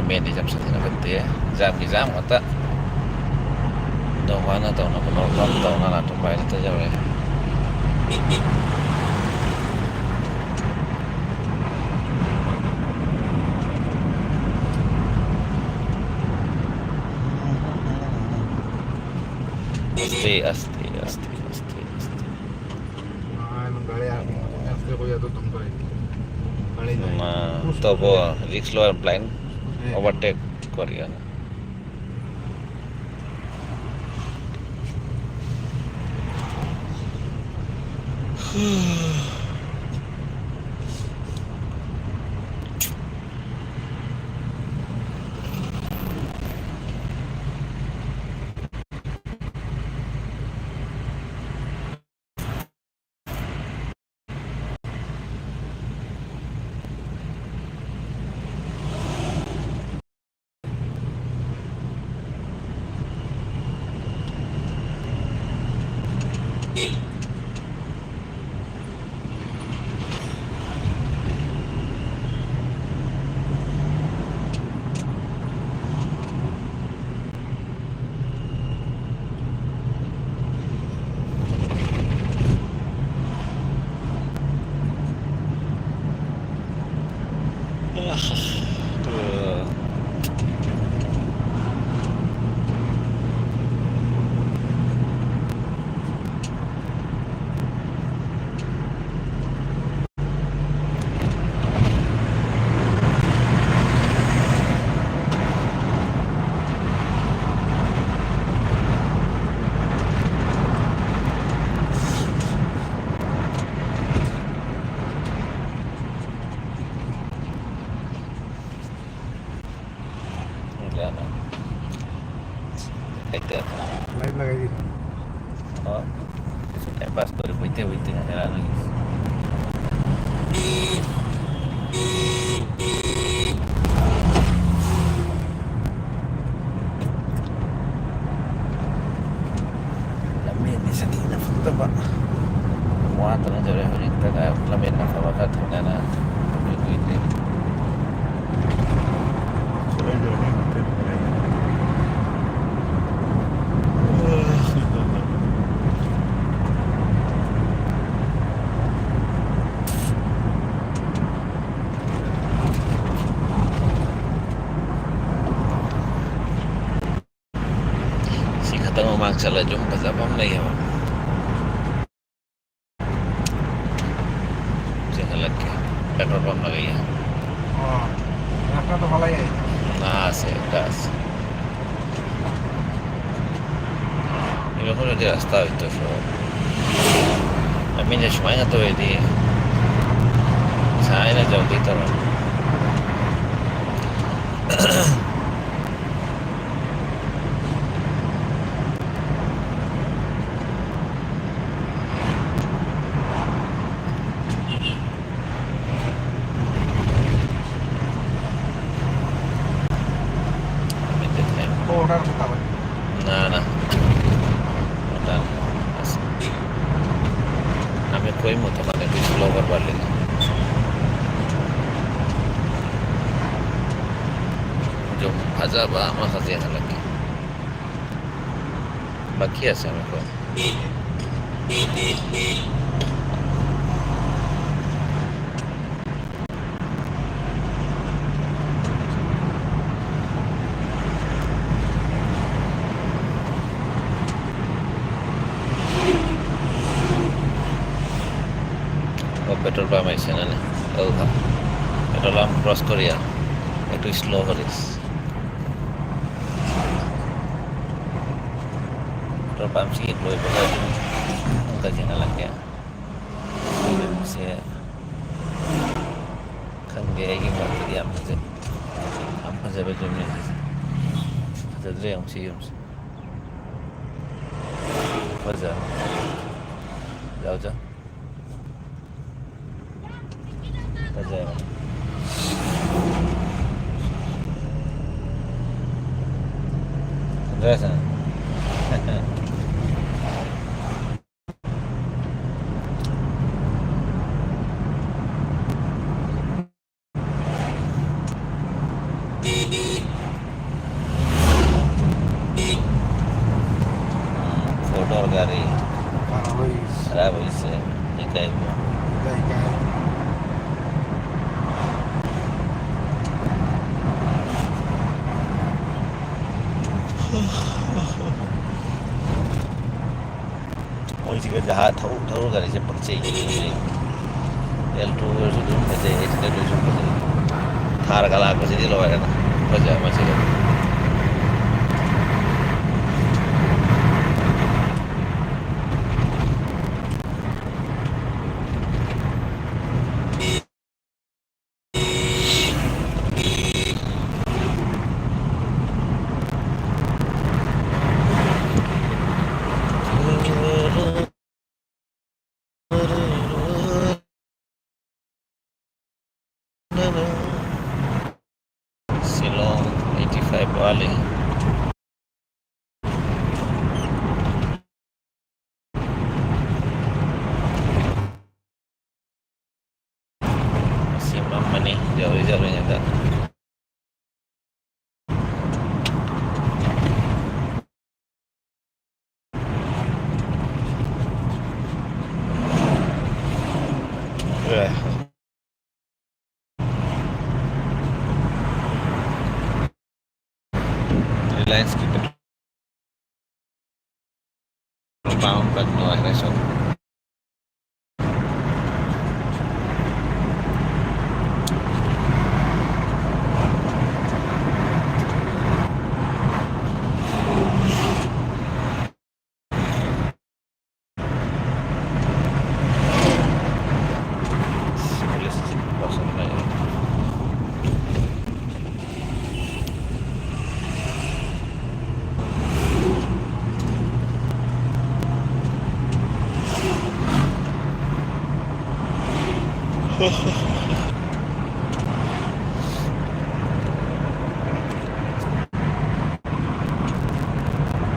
ꯂꯝꯕꯦꯟꯗꯤ ꯌꯥꯝ ꯁꯥꯊꯤꯅ ꯐꯠꯇꯦ ꯖꯥꯝꯒꯤ ꯖꯥꯝ ꯉꯥꯛꯇ ꯅꯣꯡꯃꯅ ꯇꯧꯅꯕ ꯅꯣꯔꯐꯝ ꯇꯧꯅ ꯂꯥꯟꯊꯣꯛꯄ ꯍꯥꯏꯅ ꯌꯧꯔꯦ ಅಷ್ಟೇ ತಗೋ Riggs low plan overtake Korean light लगाई दी बस तो बुझते बुझते नजर आ रही lamien sa tina fakta ba muata na jare hari ta lamien na fa ba thona na buite Kita memaksa lah jumpa sabam lah ya. Jangan lagi petrol pump lagi ya. हाँ रास्ता तो भला ही है Nah, gas. Ini pun udah rasta itu so. Kami jadi semuanya tuh di saya nak jauh di terus. Order होता है Nah. Dan kami koi mau teman yang slow berbalik. Jom aja ba masa dia lagi. Baki asa ko. Petrol pump আছে না ও petrol pump cross করিয়া একটু slow করিস petrol pump sih loy pala enggak jangan lang ya kasi kan dia ingin waktu dia apa saja jumlah ada dua yang sih apa jauh saja. Terasa. অন্যর গাড়ি খারাপ হয়ে গেছে খারাপ হয়েছে এটাই জায়গা ওই থেকে যাহা ঠাকুর গাড়ি যে পড়ছে এলটু বাজে এটা দুইজন বাজে থার গালা বাজে দিল বাইরে না বাজে বাজে Silong 85 Bali si mama nih jauh-jauhnya kan Reliance kita pound but no aggression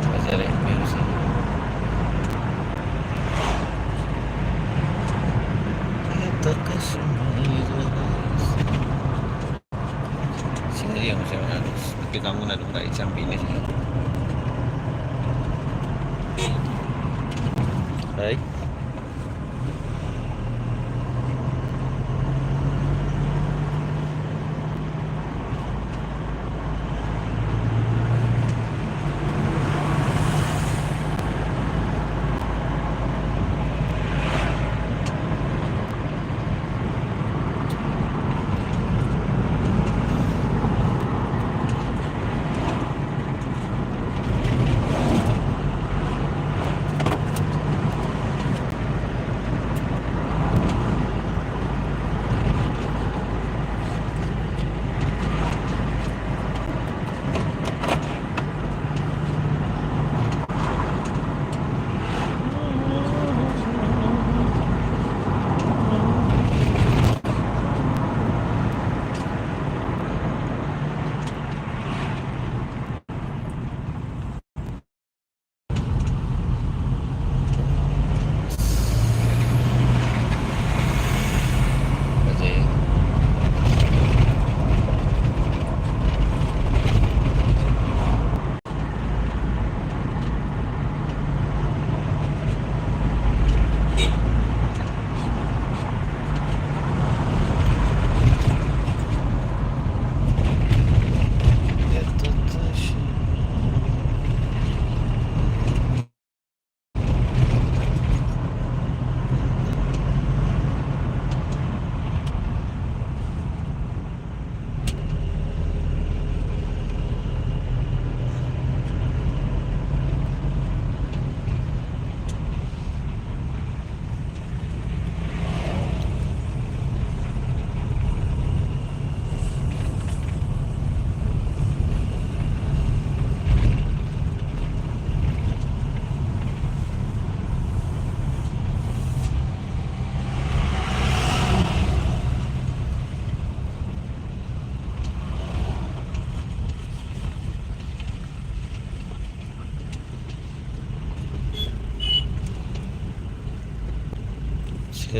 Bajarin music Kita sini yang saya harus tapi kamu nak duduk di samping ini baik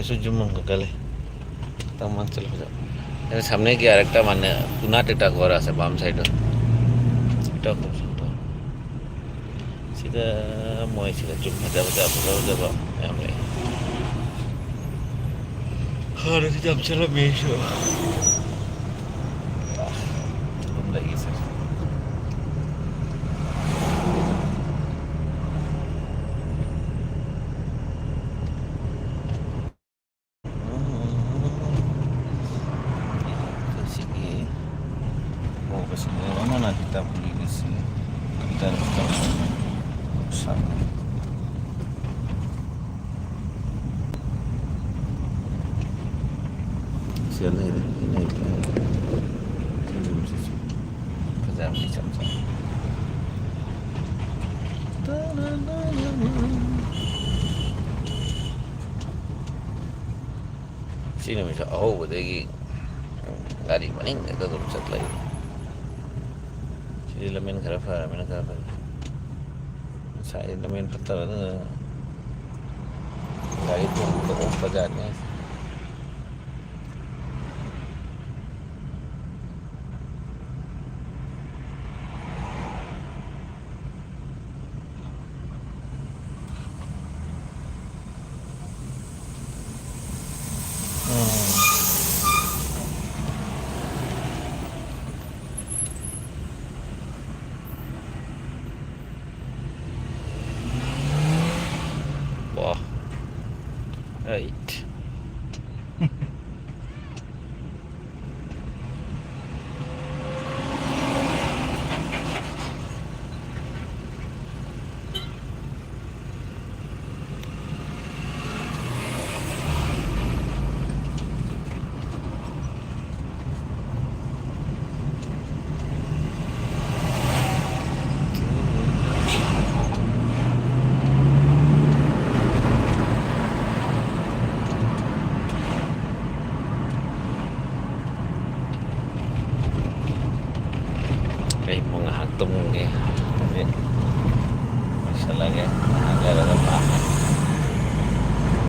সুজুমন গেলে তামান চলে যাও এর সামনে কি আরেকটা মানে পুনাট একটা ঘর আছে বাম সাইডে এটা খুব সুন্দর ꯁꯤꯗ ꯃꯣꯏꯁꯤꯗ ꯆꯨꯝ ꯐꯖ ꯐꯖꯕ ꯃꯌꯥꯝ ꯂꯩ ꯍꯥꯟꯅꯗꯤ ꯌꯥꯝ ꯆꯠꯂꯝꯃꯦ ꯑꯩꯁꯨ ꯑꯗꯨꯝ ꯂꯩꯒꯦꯁꯦ sini mau ke sini mana kita pergi ke sini kita harus tahu sana siapa ini kerja macam sini macam oh lagi गाड़ी बनेंगे तो तुम चल रही jadi lemen kenapa saya lemen betul nggak itu untuk badannya wah right kayak mau ngehantung ya tapi masalah ya nggak ada apa